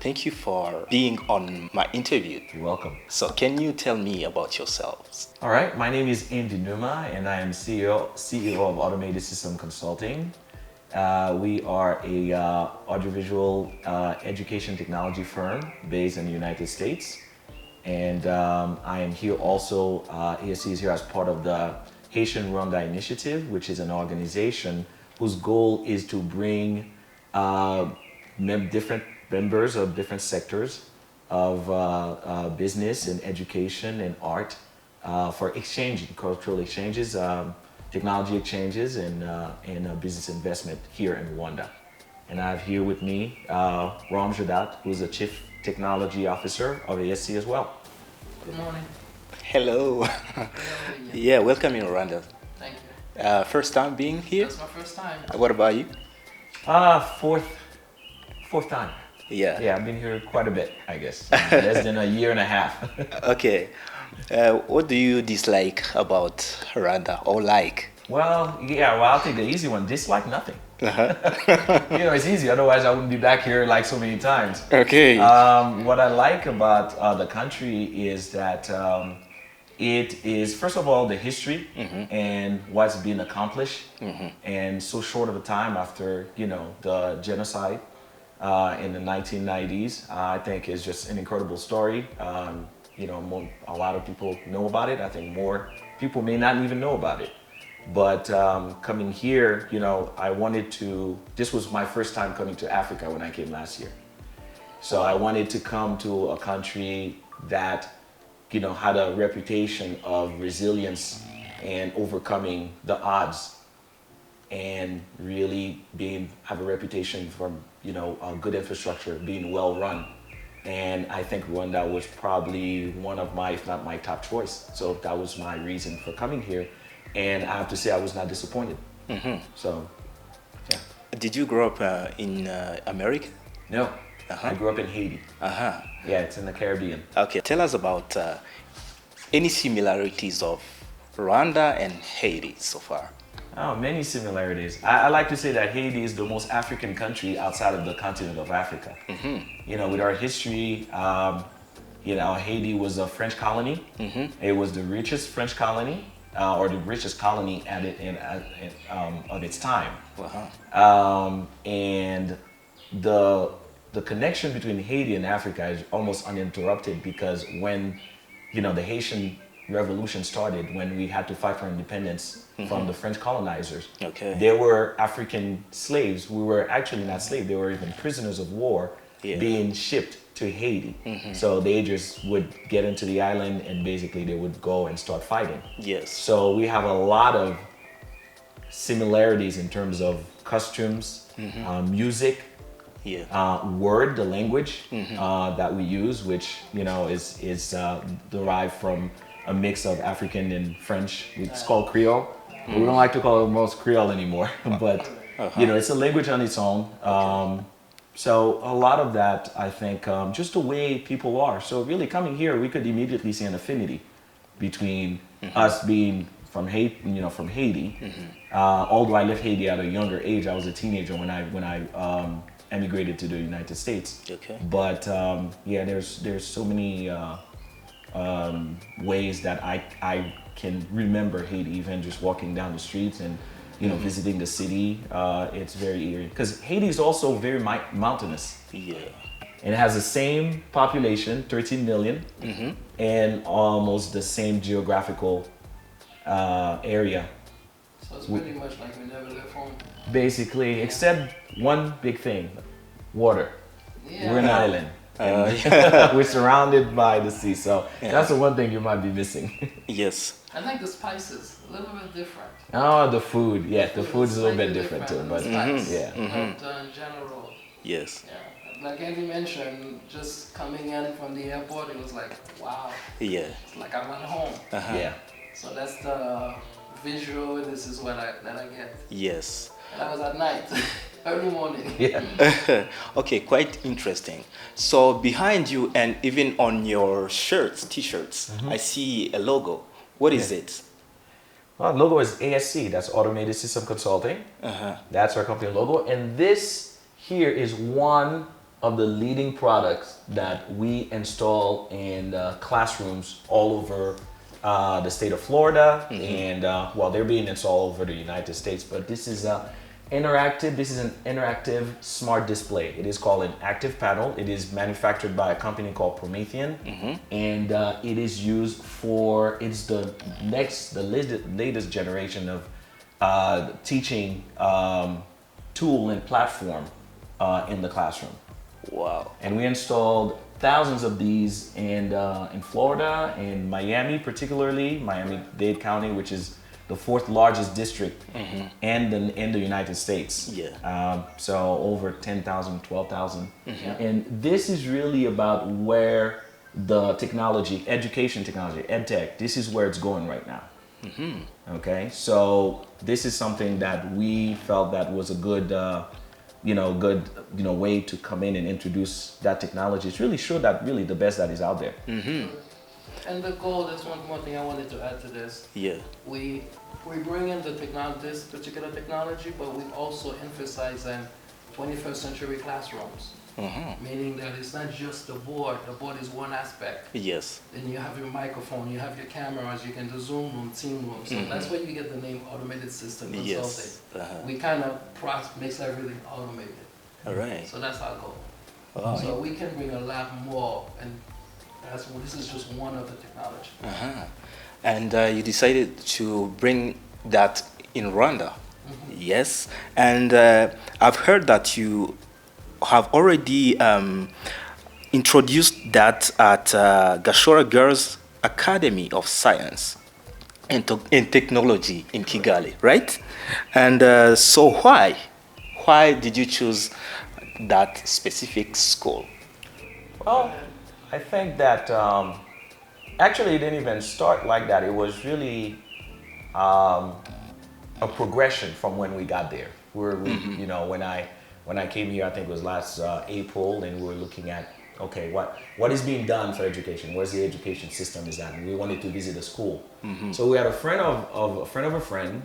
Thank you for being on my interview. You're welcome. So, can you tell me about yourselves? All right, my name is Andy Numa, and I am CEO of Automated System Consulting. We are a audiovisual education technology firm based in the United States. And I am here also, ASC is here as part of the Haiti-Rwanda initiative, which is an organization whose goal is to bring different members of different sectors of business and education and art for exchange, cultural exchanges, technology exchanges, and business investment here in Rwanda. And I have here with me Ram Jadat, who is the Chief Technology Officer of ASC as well. Good morning. Hello. Hello. Yeah, welcome in Rwanda. Thank you. First time being here? That's my first time. What about you? Fourth time. Yeah. Yeah, I've been here quite a bit, I guess. Less than a year and a half. Okay. What do you dislike about Rwanda or like? Well, I'll take the easy one. Dislike nothing. Uh-huh. It's easy. Otherwise, I wouldn't be back here like so many times. Okay. What I like about the country is that it is, first of all, the history and what's been accomplished, and so short of a time after, the genocide in the 1990s. I think is just an incredible story. A lot of people know about it. I think more people may not even know about it. But coming here, this was my first time coming to Africa when I came last year. So I wanted to come to a country that, had a reputation of resilience and overcoming the odds, and really have a reputation for, a good infrastructure, being well run. And I think Rwanda was probably one of my, if not my top choice. So that was my reason for coming here. And I have to say, I was not disappointed. So, yeah. Did you grow up in America? No, I grew up in Haiti. Yeah, it's in the Caribbean. Okay, tell us about any similarities of Rwanda and Haiti so far. Oh, many similarities. I like to say that Haiti is the most African country outside of the continent of Africa. With our history, Haiti was a French colony. It was the richest French colony. Or the richest colony of its time. And the connection between Haiti and Africa is almost uninterrupted, because when the Haitian Revolution started, when we had to fight for independence from the French colonizers, there were African slaves. We were actually not slaves; they were even prisoners of war being shipped to Haiti. So they just would get into the island, and basically they would go and start fighting. Yes. So we have a lot of similarities in terms of costumes, music, word, the language that we use, which is derived from a mix of African and French. It's called Creole. We don't like to call it most Creole anymore, but it's a language on its own. So a lot of that, I think, just the way people are. So really coming here, we could immediately see an affinity between us being from Haiti. Although I left Haiti at a younger age, I was a teenager when I emigrated to the United States. Okay. But there's so many ways that I can remember Haiti, even just walking down the streets and visiting the city. It's very eerie, because Haiti is also very mountainous. Yeah. And it has the same population, 13 million, and almost the same geographical area. So it's pretty much like we never left home. Basically, except one big thing, water. Yeah. We're an island. We're surrounded by the sea, so that's the one thing you might be missing. Yes. I think the spices a little bit different. Oh, the food. Yeah, the food is a little bit different too, but yeah. But in general. Yes. Yeah. Like Andy mentioned, just coming in from the airport, it was like, wow. Yeah. It's like I went home. Yeah. So that's the visual. This is what I get. Yes. And that was at night, early morning. Yeah. Okay, quite interesting. So behind you, and even on your shirts, t-shirts, I see a logo. What is it? Well, logo is ASC. That's Automated System Consulting. That's our company logo. And this here is one of the leading products that we install in classrooms all over the state of Florida, and well, they're being installed all over the United States. But this is interactive. This is an interactive smart display. It is called an ActivPanel. It is manufactured by a company called Promethean, and it is used for. It's the latest generation of teaching tool and platform in the classroom. Wow. And we installed thousands of these in Florida, in Miami particularly, Miami-Dade County, which is the fourth largest district in the United States. Yeah. So over 10,000, 12,000. And this is really about where the technology, education technology, EdTech, this is where it's going right now. Okay, so this is something that we felt that was a good way to come in and introduce that technology. It's really show that really the best that is out there. And the goal, there's one more thing I wanted to add to this. Yeah. We bring in this particular technology, but we also emphasize in 21st century classrooms. Meaning that it's not just the board. The board is one aspect. Yes. Then you have your microphone, you have your cameras, you can do Zoom room, team room. So that's where you get the name automated system consulting. Yes. We kind of makes everything automated. All right. So that's our goal. Oh. So we can bring a lot more, and this is just one of the technology. And you decided to bring that in Rwanda. Yes. And I've heard that you have already introduced that at WaKera Girls Academy of Science and Technology in Kigali, right? And so why did you choose that specific school? Well, I think that actually it didn't even start like that. It was really a progression from when we got there. When I came here, I think it was last April, and we were looking at, okay, what is being done for education? Where's the education system is at? And we wanted to visit a school. So we had a friend of a friend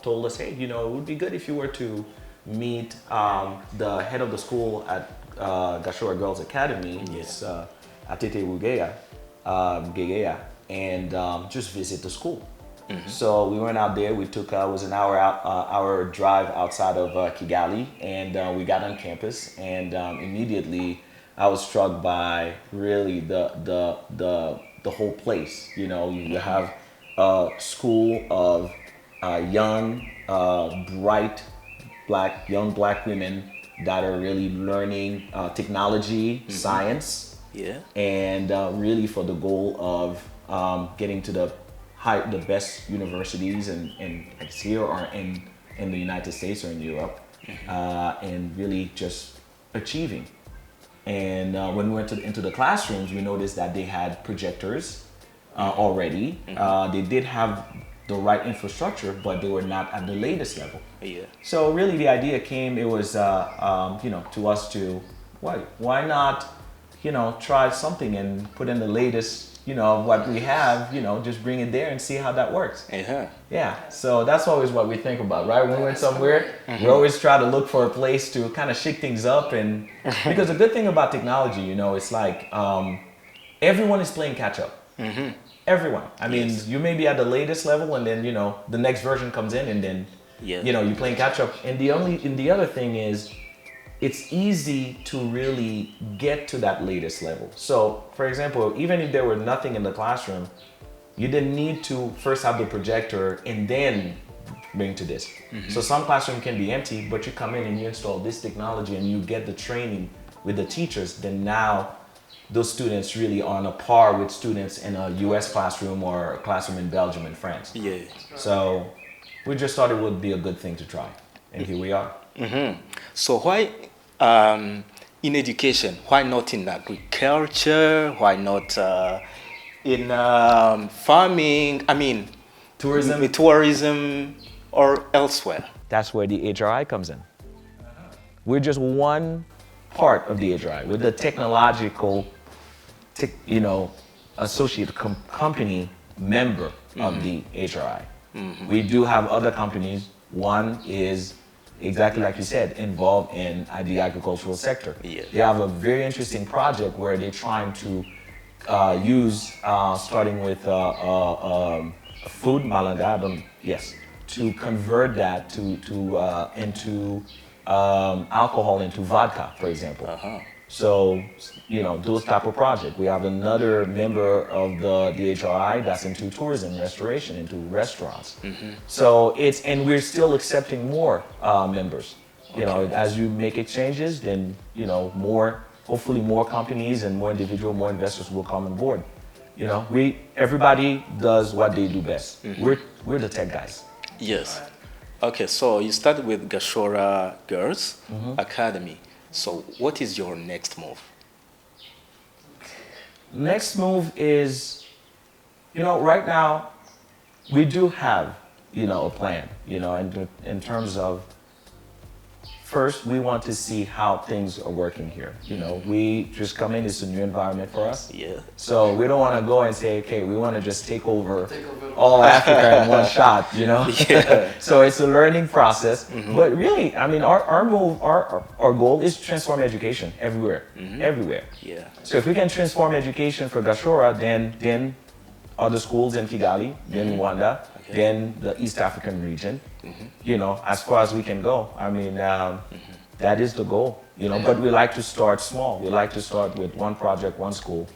told us, hey, it would be good if you were to meet the head of the school at WaKera Girls Academy, yes, Haiti-Rwanda, and just visit the school. So we went out there. We took was an hour drive outside of Kigali, and we got on campus. And immediately, I was struck by really the whole place. You have a school of young, bright, young black women that are really learning technology, science, and really for the goal of getting to the best universities and here or in the United States or in Europe, and really just achieving. And when we went into the classrooms, we noticed that they had projectors already. They did have the right infrastructure, but they were not at the latest level. So really the idea came, it was to us to why not try something and put in the latest what we have, just bring it there and see how that works. Yeah, so that's always what we think about, right? When we went somewhere, we always try to look for a place to kind of shake things up, and because the good thing about technology, it's like everyone is playing catch up. Everyone. I mean, you may be at the latest level, and then the next version comes in, and then you're playing catch up. And the other thing is, it's easy to really get to that latest level. So, for example, even if there were nothing in the classroom, you didn't need to first have the projector and then bring to this. So some classroom can be empty, but you come in and you install this technology and you get the training with the teachers, then now those students really are on a par with students in a US classroom or a classroom in Belgium and France. So we just thought it would be a good thing to try, and here we are. So why in education? Why not in agriculture? Why not in farming? I mean, tourism or elsewhere? That's where the HRI comes in. We're just one part of the HRI. We're the technological, associate company member of the HRI. We do have other companies. One is exactly like you said, involved in the agricultural sector. Yeah. They have a very interesting project where they're trying to use, starting with food, malanga, yes, to convert that into alcohol into vodka, for example. So, those type of project. We have another member of the DHRI that's into tourism, restoration, into restaurants. So and we're still accepting more members. As you make exchanges, then, hopefully more companies and more more investors will come on board. Everybody does what they do best. We're the tech guys. Yes. Okay, so you started with Gashora Girls Academy. So what is your next move? Next move is, right now we do have, a plan, in terms of, first, we want to see how things are working here. We just come in, it's a new environment for us. Yeah. So we don't want to go and say, okay, we want to just take over all Africa in one shot, Yeah. So it's a learning process. But really, I mean, our move, our goal is to transform education everywhere, everywhere. Yeah. So if we can transform education for Gashora, then other schools in Kigali, then Rwanda, then the East African region, as far as we can go. I mean, that is the goal, but we like to start small. We like to start with one project, one school,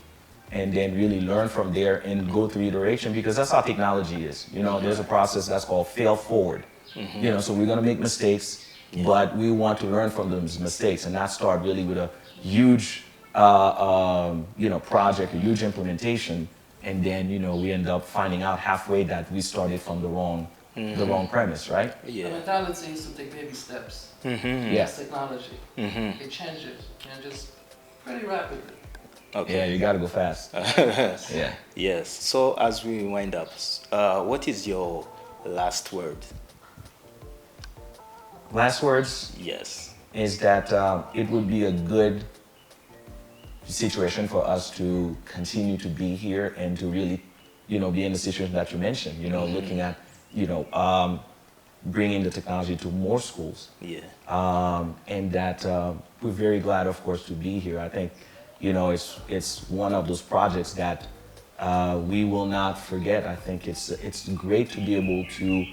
and then really learn from there and go through iteration, because that's how technology is. There's a process that's called fail forward. So we're going to make mistakes, but we want to learn from those mistakes and not start really with a huge, project, a huge implementation. And then, we end up finding out halfway that we started from the wrong premise, right? The mentality is to take baby steps. Yes. Technology. It changes, just pretty rapidly. Okay. Yeah, you got to go fast. Yeah. Yes. So as we wind up, what is your last word? Last words Yes. is that it would be a good situation for us to continue to be here and to really, be in the situation that you mentioned, looking at, bringing the technology to more schools. Yeah. And that we're very glad, of course, to be here. I think, it's one of those projects that we will not forget. I think it's great to be able to,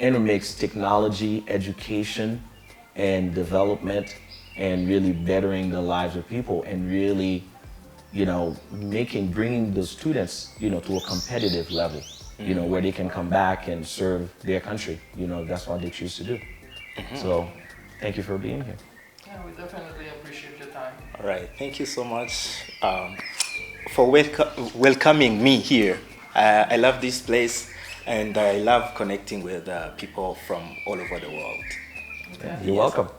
intermix technology, education, and development, and really bettering the lives of people, and really, bringing the students, to a competitive level, where they can come back and serve their country. That's what they choose to do. So, thank you for being here. Yeah, we definitely appreciate your time. All right. Thank you so much for welcoming me here. I love this place, and I love connecting with people from all over the world. You're welcome.